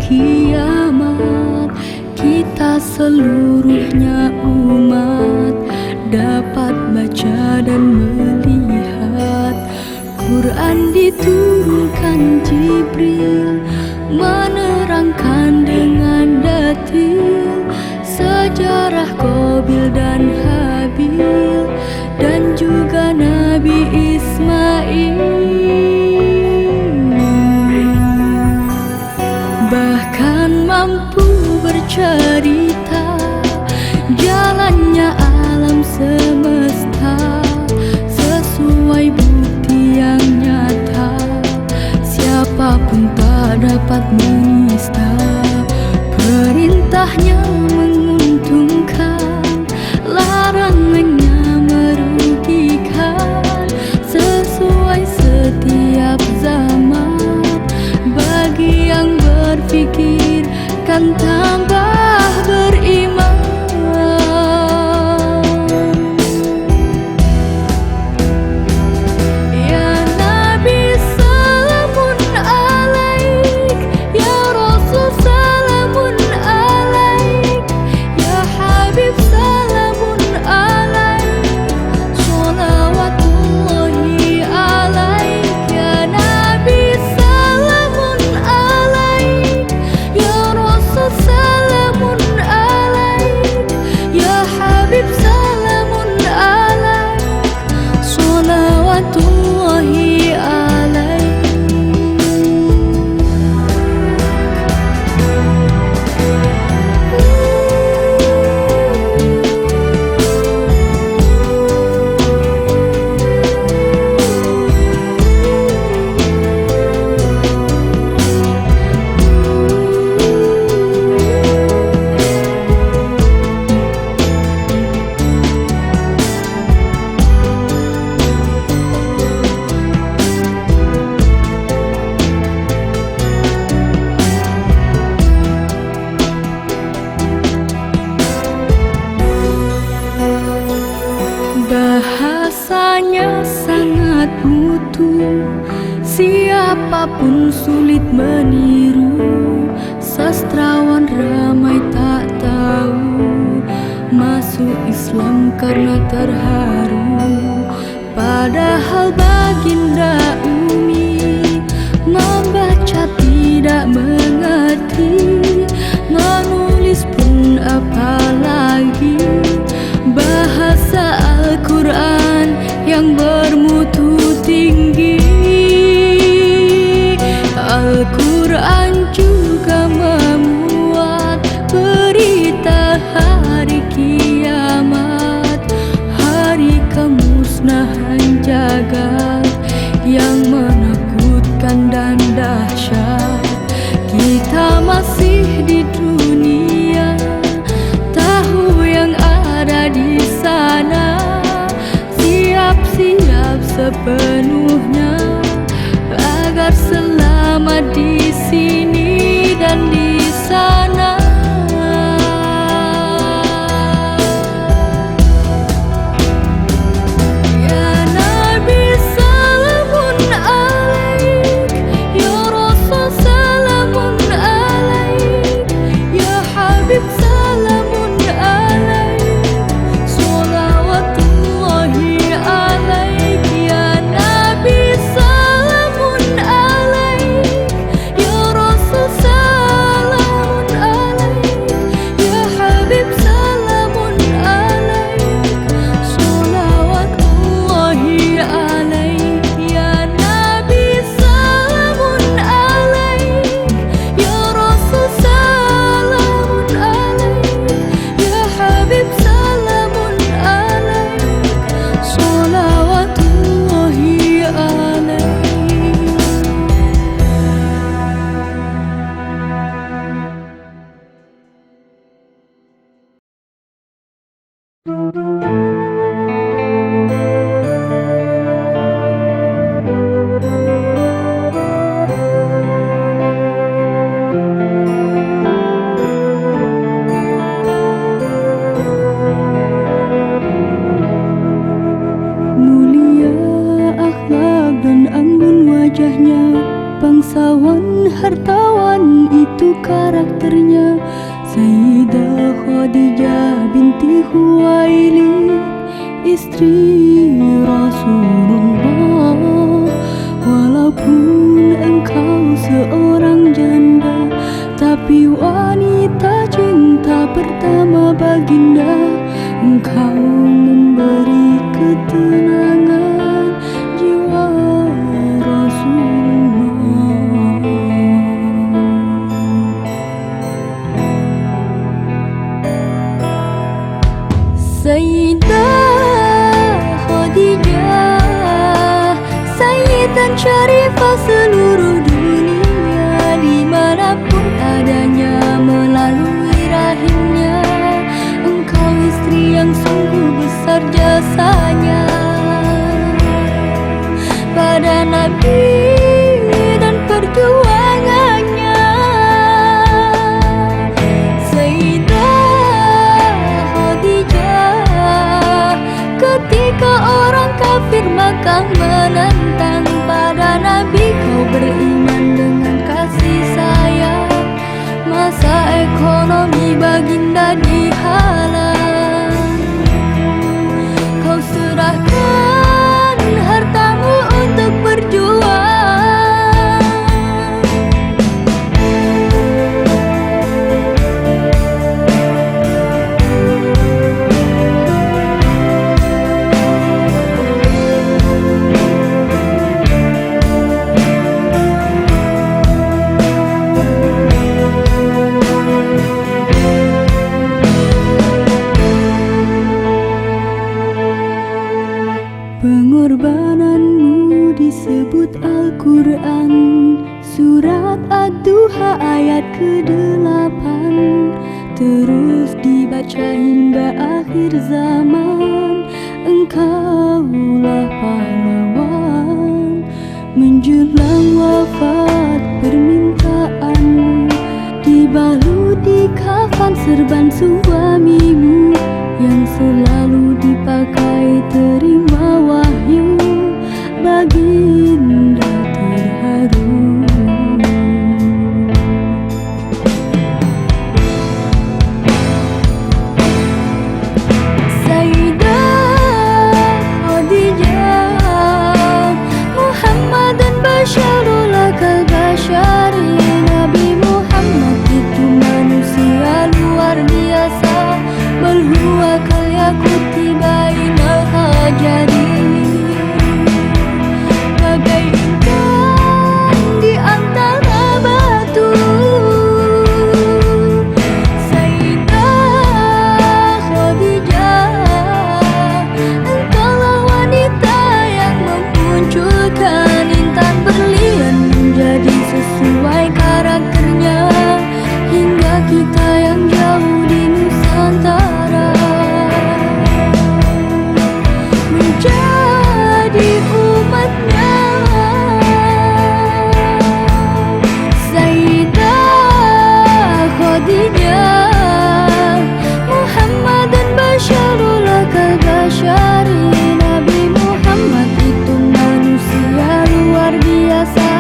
kiamat, kita seluruhnya umat dapat baca dan melihat. Quran diturunkan Jibril, menerangkan dengan detil sejarah Qabil dan Habil, dan juga Nabi Ismail. Bahkan mampu bercerita jalannya alam semesta sesuai bukti yang nyata. Siapapun tak dapat menista. Perintahnya menguntungkan, larangannya merugikan, sesuai setiap zaman. Bagi yang berpikir kan tambah beriman. Bahasanya sangat mutu, siapapun sulit meniru. Sastrawan ramai tak tahu masuk Islam karena terharu. Padahal baginda Umi membaca tidak mengerti, menulis pun apalagi. Bahasa Al-Quran yang bermutu tinggi. Al-Quran juga memuat berita hari kiamat, hari kemusnahan jagat yang menakutkan dan dahsyat. Kita masih di dunia, tahu yang ada di sana, siap-siap sepenuhnya agar selamat di sini dan di sana. karakternya. Sayyidah Khadijah binti Khuwailid, istri Rasulullah. Walaupun engkau seorang janda, tapi wanita cinta pertama baginda. Engkau memberi ketenangan jiwa Rasulullah. Sayyidah Khadijah, Sayyidan Syarifah seluruh dunia, dimanapun adanya melalui rahimnya. Engkau istri yang sungguh besar jasanya pada Nabi dan perjuangannya. Ketika orang kafir Makkah menentang pada Nabi, kau beriman dengan kasih sayang. Masa ekonomi baginda dihalang, kau serahkan hartamu untuk berjuang. Pengorbananmu disebut Al-Quran, surat Ad-Duha ayat ke-8, terus dibaca hingga akhir zaman. Engkaulah pahlawan, menjelang wafat permintaanmu dibalut di kafan serban suamimu yang selalu dipakai terima wahyu. Baginda terharu. Sayyidah Khadijah, Muhammad dan Basyarul Kal-Basyari. Nabi Muhammad itu manusia luar biasa, bal huwa kal yaquti bainal hajari. Bagai intan di antara batu. Sayyidah Khadijah, engkaulah wanita yang memunculkan intan berlian menjadi sesuai karakternya, hingga kita yang jauh di Nusantara menjadi umatnya. Sayyidah Khadijah, Muhammad dan Basyarul Kal-Basyari. Nabi Muhammad itu manusia luar biasa,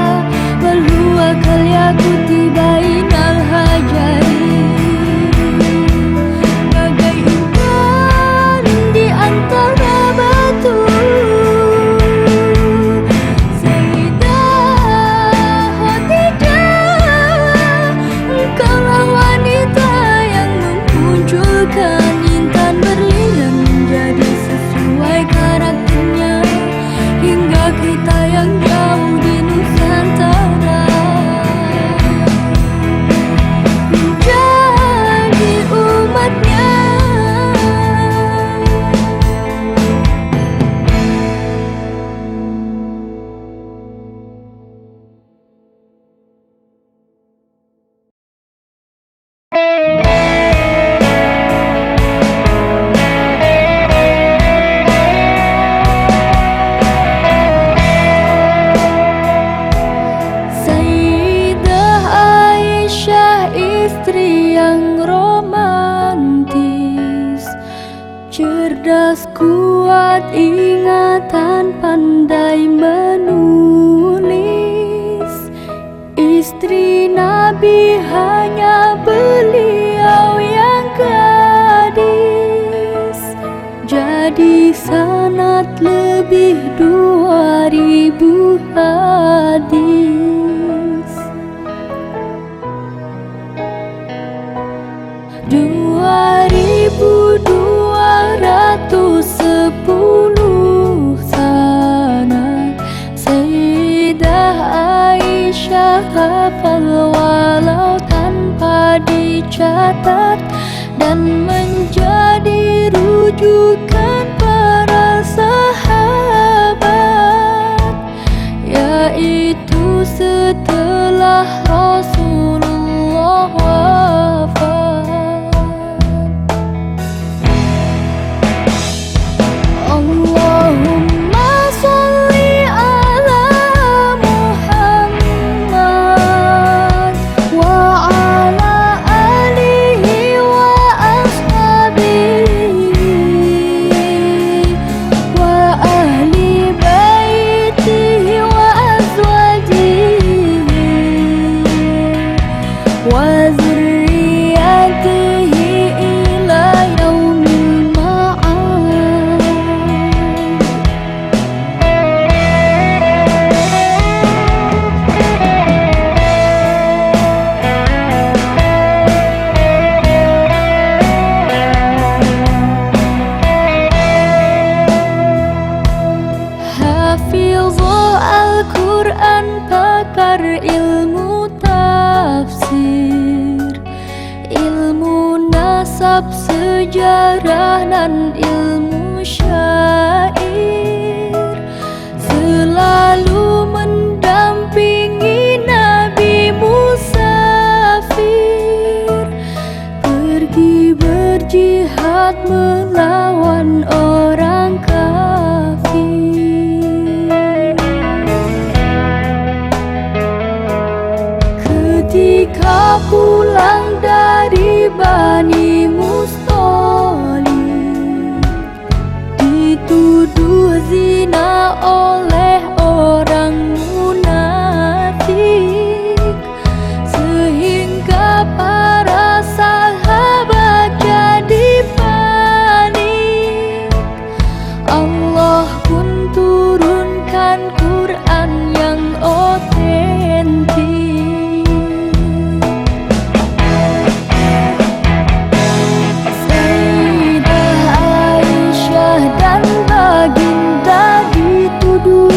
bal huwa kal yaquti bainal hajari. Bagai intan di antara batu. Sayyidah Khadijah, engkaulah wanita yang memunculkan intan berlian menjadi sesuai karakternya, hingga kita yang jauh di Nusantara menjadi umatnya. Sayyidah Aisyah, istri yang romantis, cerdas, kuat ingatan, pandai menulis. Istri Nabi hanya menjadi sanad lebih 2000 hadis, 2210 sanad. Sayyidah Aisyah hafal walau tanpa dicatat, dan menjadi rujukan para sahabat, yaitu setelah Rasulullah wafat. Allahumma sholli ala Muhammad wa ala alihi wa ashabihi wa ahli baitihi wa azwajihi wa zurriyatihi ila yaumil ma'ad. Hafizul Al-Quran, pakar ilmu tafsir, ilmu nasab, sejarah, dan ilmu syair, selalu mendampingi Nabi musafir, pergi berjihad melawan orang kafir. Ketika pulang dari Bani Musthalib, dituduh zina oleh orang munafik, sehingga para sahabat jadi panik. Allah pun turunkan Quran yang otentik. Sayyidah Aisyah dan baginda dituduh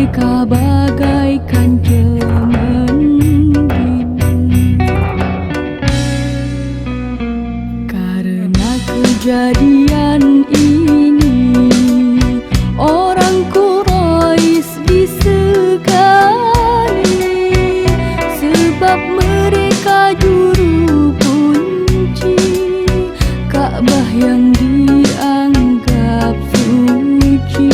mereka bagaikan cemendin. Karena kejadian ini orang Quraisy disegani, sebab mereka juru kunci Ka'bah yang dianggap suci.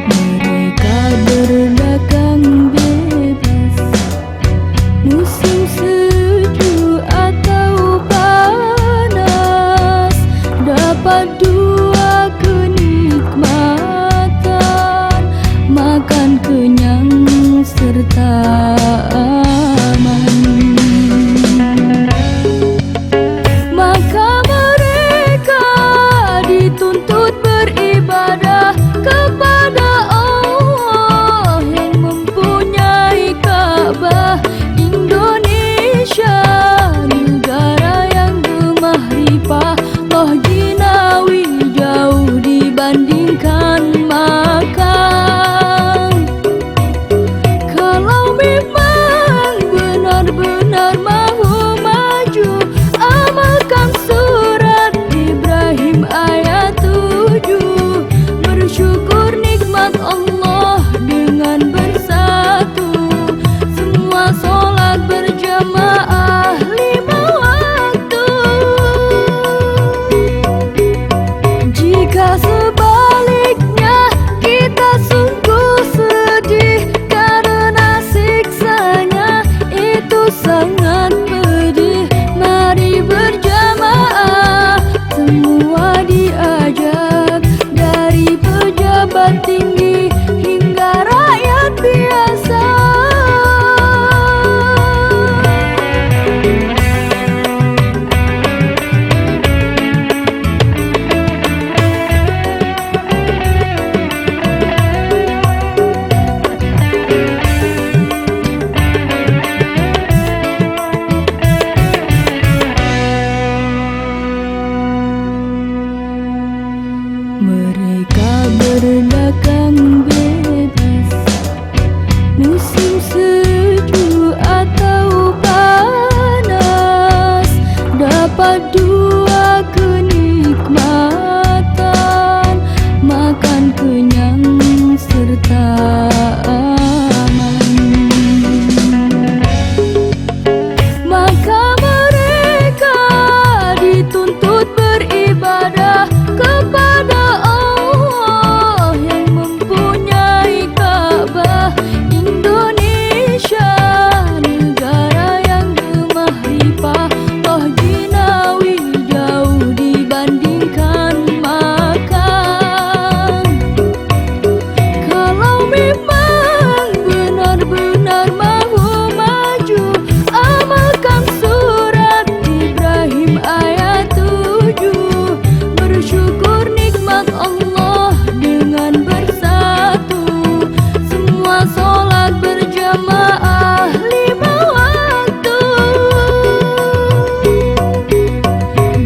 Mereka berdagang bebas musim sejuk atau panas, dapat dua kenikmatan, makan kenyang serta aman. Maka mereka dituntut beribadah kepada Allah yang mempunyai Ka'bah. Indonesia negara yang gemah ripah, toh jinawi jauh dibandingkan Makkah. Kalau memang benar-benar mahu maju, amalkan surat Ibrahim ayat 7. Bersyukur nikmat Allah dengan bersatu, semua sholat berjamaah 5 waktu. Jika sebaliknya kita sungguh sedih karena siksanya itu sangat pedih, mari berjamaah semua diajak, dari pejabat tinggi hingga rakyat biasa. Mereka berdagang bebas musim sejuk atau panas, dapat dua kenikmatan, makan kenyang serta aman. Maka mereka dituntut beribadah kepada Allah yang mempunyai Ka'bah. Indonesia negara yang gemah ripah, toh jinawi jauh dibandingkan Makkah. Kalau memang benar-benar mahu maju, amalkan surat Ibrahim ayat 7. Bersyukur nikmat Allah dengan bersatu, semua sholat berjamaah 5 waktu.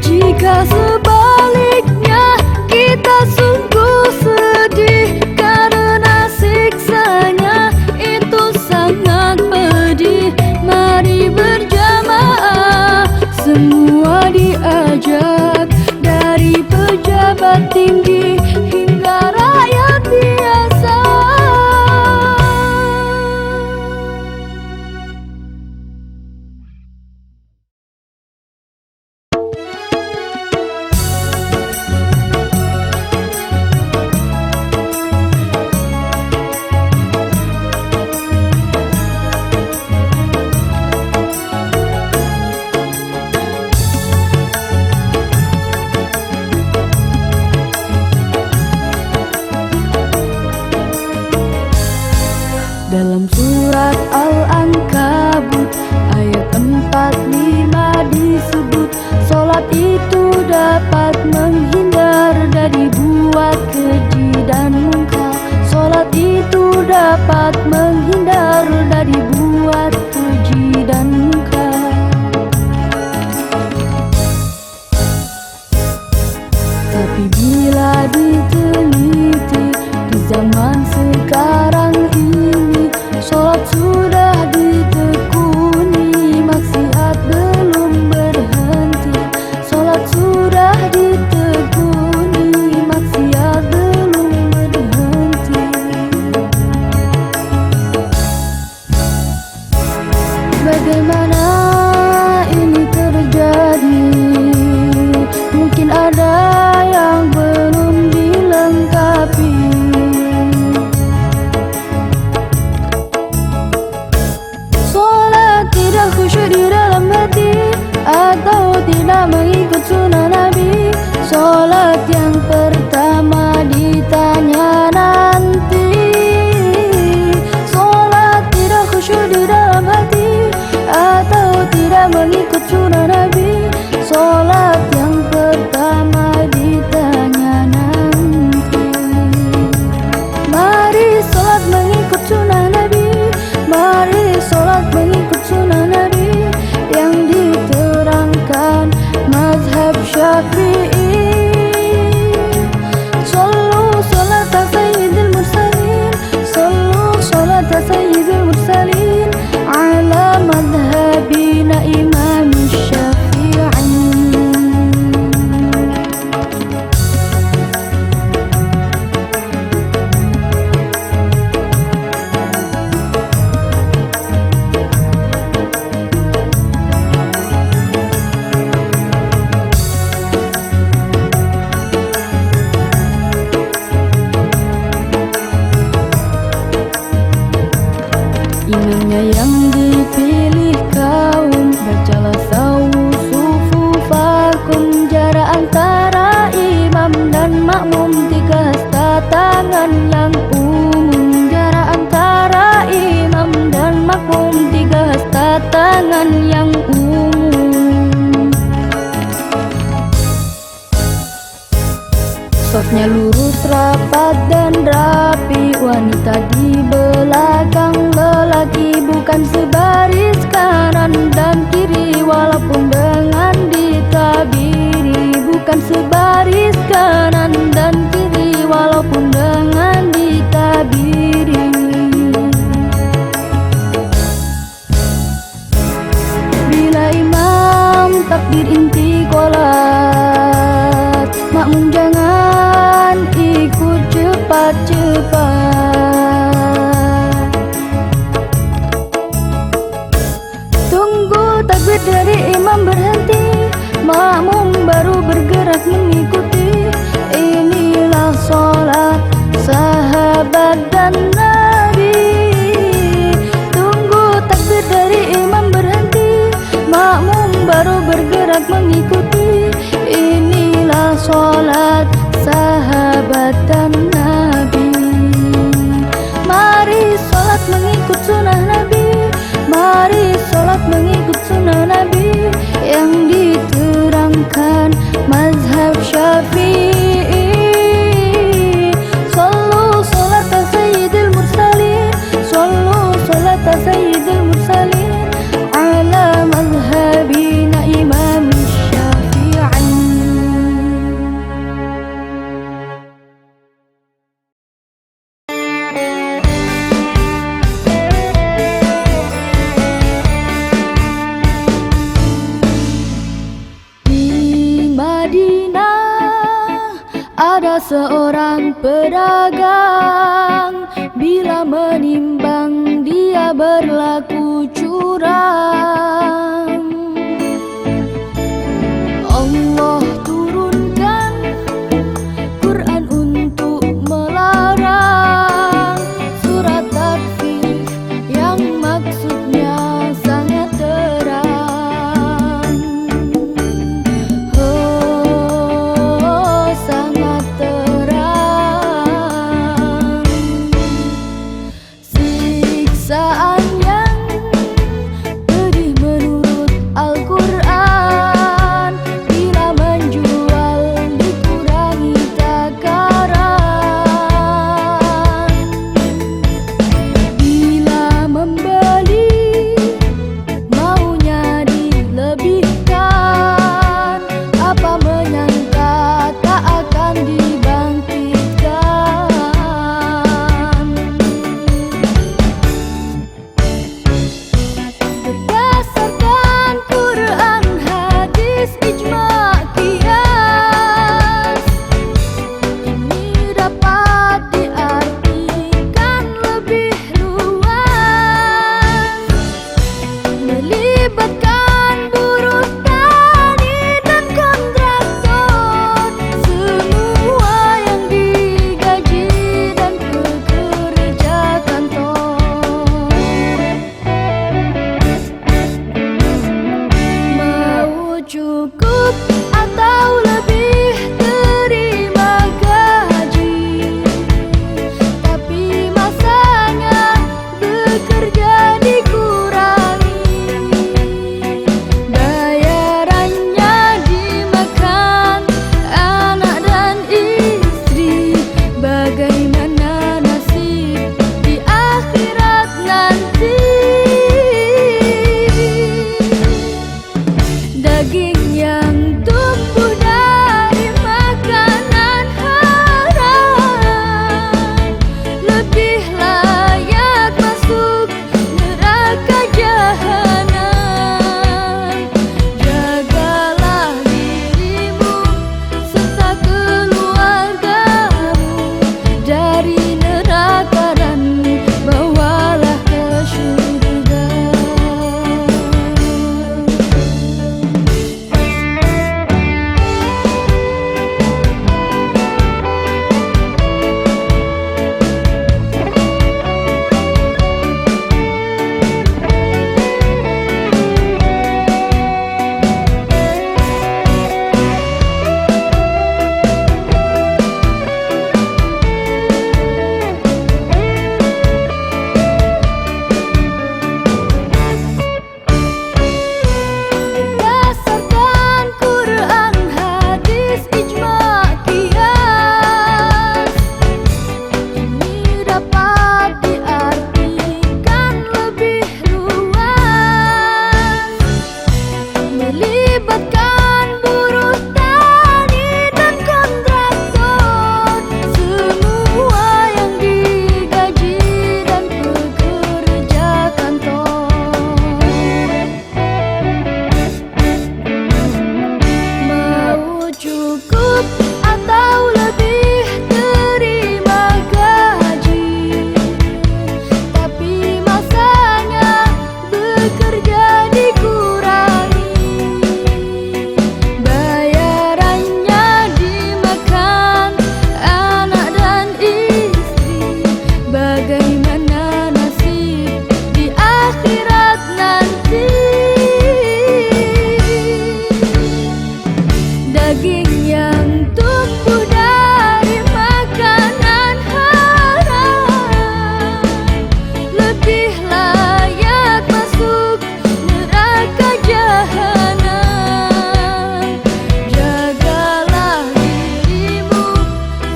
Jika sebaliknya kita sungguh sedih karena siksanya itu sangat pedih, mari berjamaah semua diajak, dari pejabat tinggi hingga rakyat biasa. Syafi'i. Sallu salata sayyidil mursalin, sallu salata sayyidil mursalin, ala madhabina Imam Syafi'i. Imamnya yang dipilih kaum, bacalah sawu sufufakum. Jarak antara imam dan makmum 3 hasta tangan yang umum. Jarak antara imam dan makmum 3 hasta tangan yang umum. Sofnya lurus, rapat dan rapi. Wanita di belakang lelaki, bukan sebaris kanan dan kiri, walaupun dengan ditabiri. Bukan sebaris kanan dan kiri, walaupun dengan ditabiri. Bila imam takbir inti qolat, makmum jangan ikut cepat-cepat. Tunggu takbir dari imam berhenti, makmum baru bergerak mengikuti. Inilah sholat sahabat dan Nabi. Tunggu takbir dari imam berhenti, makmum baru bergerak mengikuti. Inilah sholat sahabat dan Nabi. Mari sholat mengikut sunnah Nabi, mari sholat mengikut sunnah Nabi yang diterangkan mazhab Syafi'i. Sallu salata sayyidil mursalin, sallu salata sayyidil mursalin, ala mazhabina Imam Syafi'i. Ada seorang pedagang, bila menimbang dia berlaku curang. Allah turunkan Quran untuk melarang, surat takfir yang maksudnya sangat terang. Siksaan yang pedih menurut daging yang tumbuh dari makanan haram lebih layak masuk neraka jahanam. Jagalah dirimu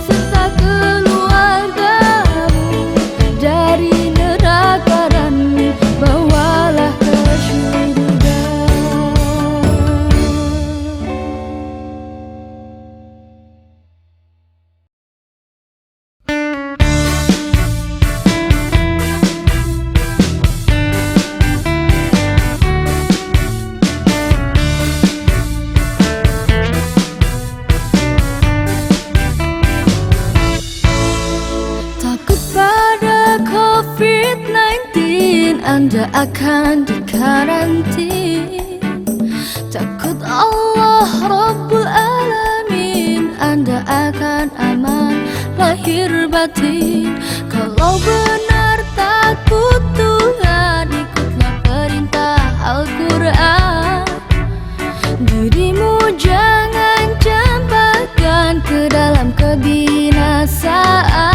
serta keluargamu dari neraka dan bawalah ke surga. Takut pada COVID-19, Anda akan dikarantin. Takut Allah Rabbul Alamin, Anda akan aman lahir batin. Kalau benar takut Tuhan, ikutlah perintah Al-Quran. Dirimu jangan campakkan ke dalam kebinasaan.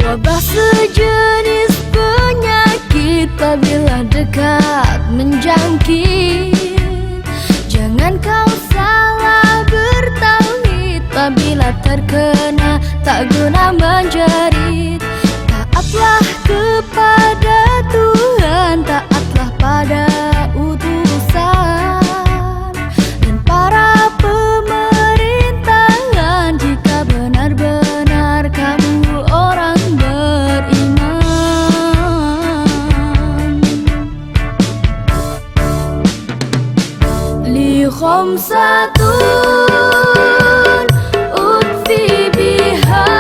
Wabah sejenis penyakit apabila dekat menjangkit. Jangan kau salah bertauhid, apabila terkena tak guna menjerit. Taatlah kepada Tuhan, taatlah pada utusan dan para pemerintahan, jika benar-benar kamu orang beriman. Li khamsatun utfi biha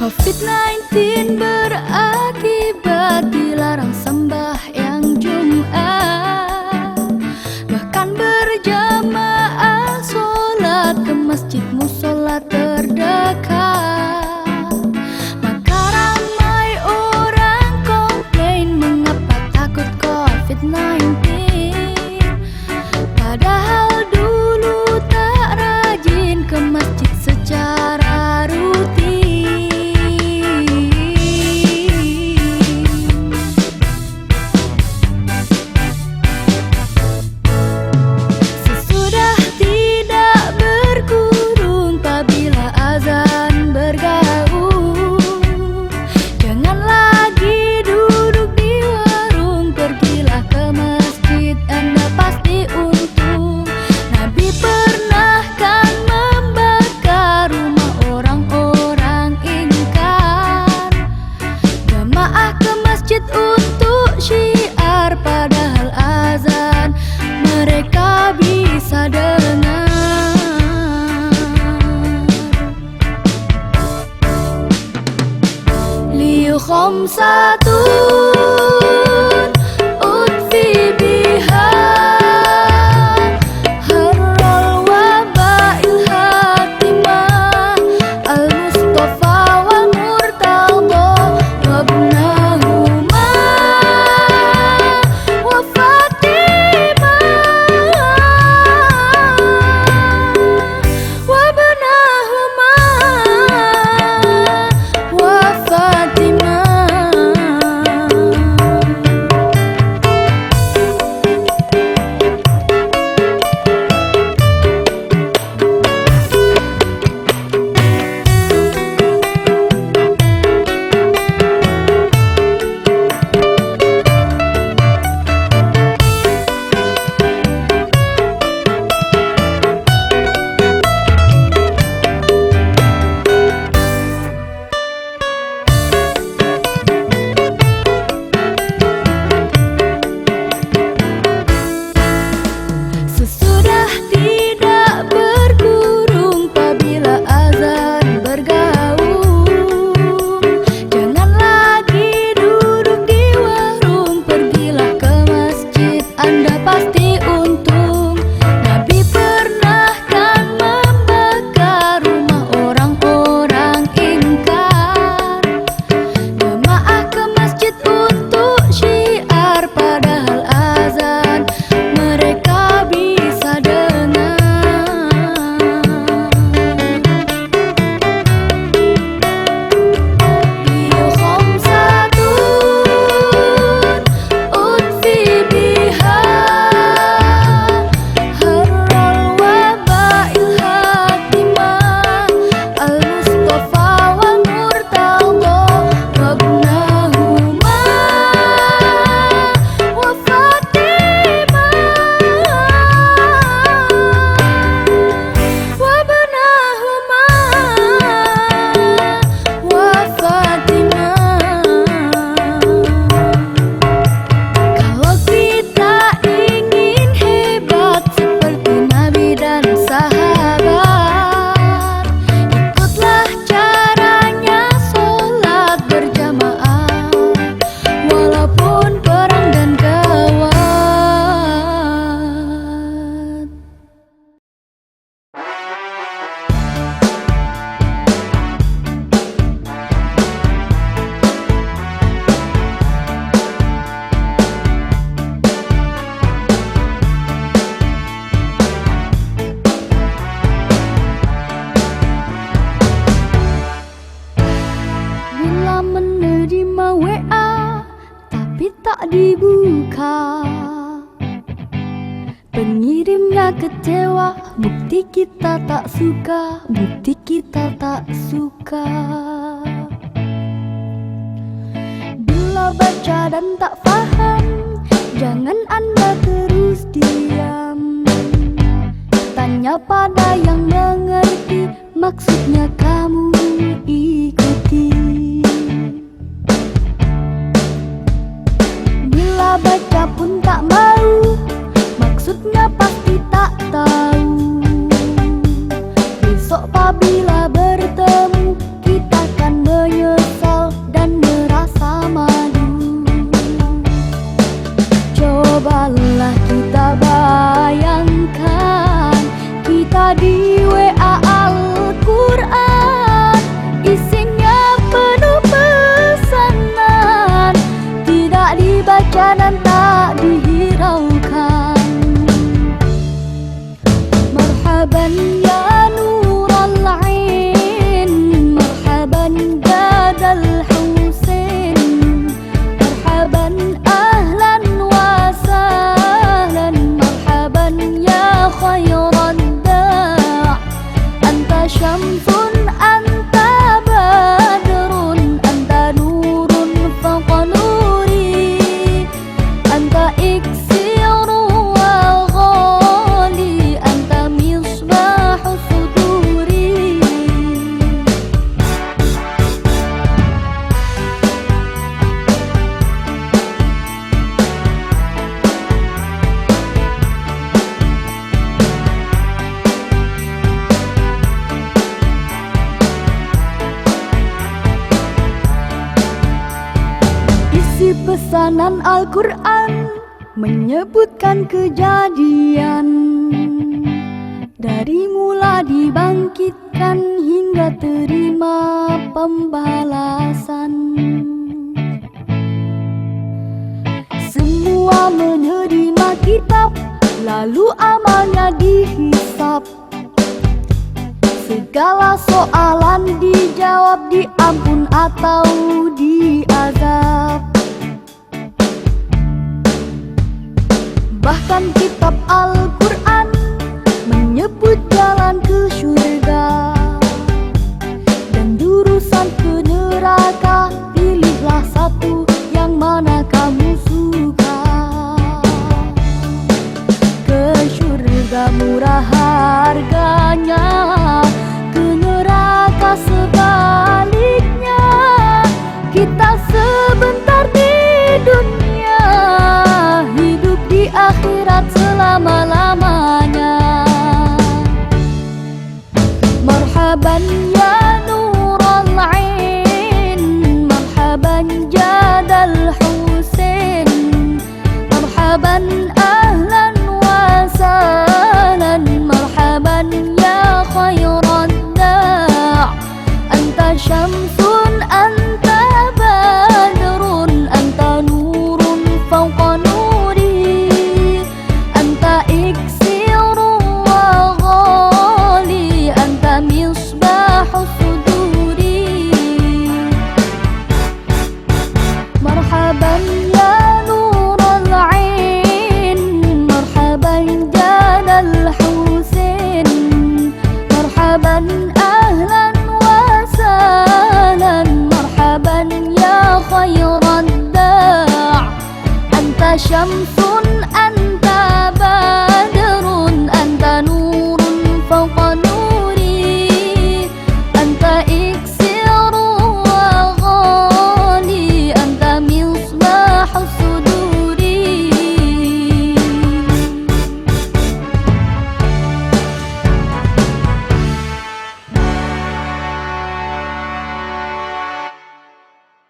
COVID-19 berakibat dilarang sembahyang Jumat, bahkan berjamaah sholat ke masjid musola terdekat. Maka ramai orang komplain mengapa takut COVID-19, padahal dulu tak rajin ke masjid secara rutin. Untuk syiar padahal azan mereka bisa dengar. Liu khamsatun utfi biha harral wabail hatimah al-Mustafa wal Murtadha wabna dibuka, pengirimnya kecewa, bukti kita tak suka, bukti kita tak suka. Bila baca dan tak paham, jangan Anda terus diam, tanya pada yang mengerti, maksudnya kamu ikuti. Bila baca pun tak mau, maksudnya pasti tak tahu. Besok apabila bertemu, kita akan menyukai. pesanan Al-Quran menyebutkan kejadian dari mula dibangkitkan hingga terima pembalasan. Semua menerima kitab, lalu amalnya dihisap. Segala soalan dijawab, diampun atau diazab. Bahkan kitab Al-Quran menyebut jalan ke surga dan jurusan ke neraka. Pilihlah satu, yang mana kamu suka. Ke surga murah harganya, ke neraka sebaliknya. Kita sebentar di dunia, hidup di akhirat selama-lamanya. Marhaban ya Nurul Ain, marhaban Jadal Husain, marhaban ahlan wa sahlan, marhaban ya khairan da'. Anta syamsun, anta badrun, anta nurun fawqa nuri, anta iksirun wa ghali, anta misbahu suduri. Marhaban ya Nurul Ain, marhaban Jadal Husain, marhaban ahlan wa sahlan, marhaban ya khairan da'. Anta syamsun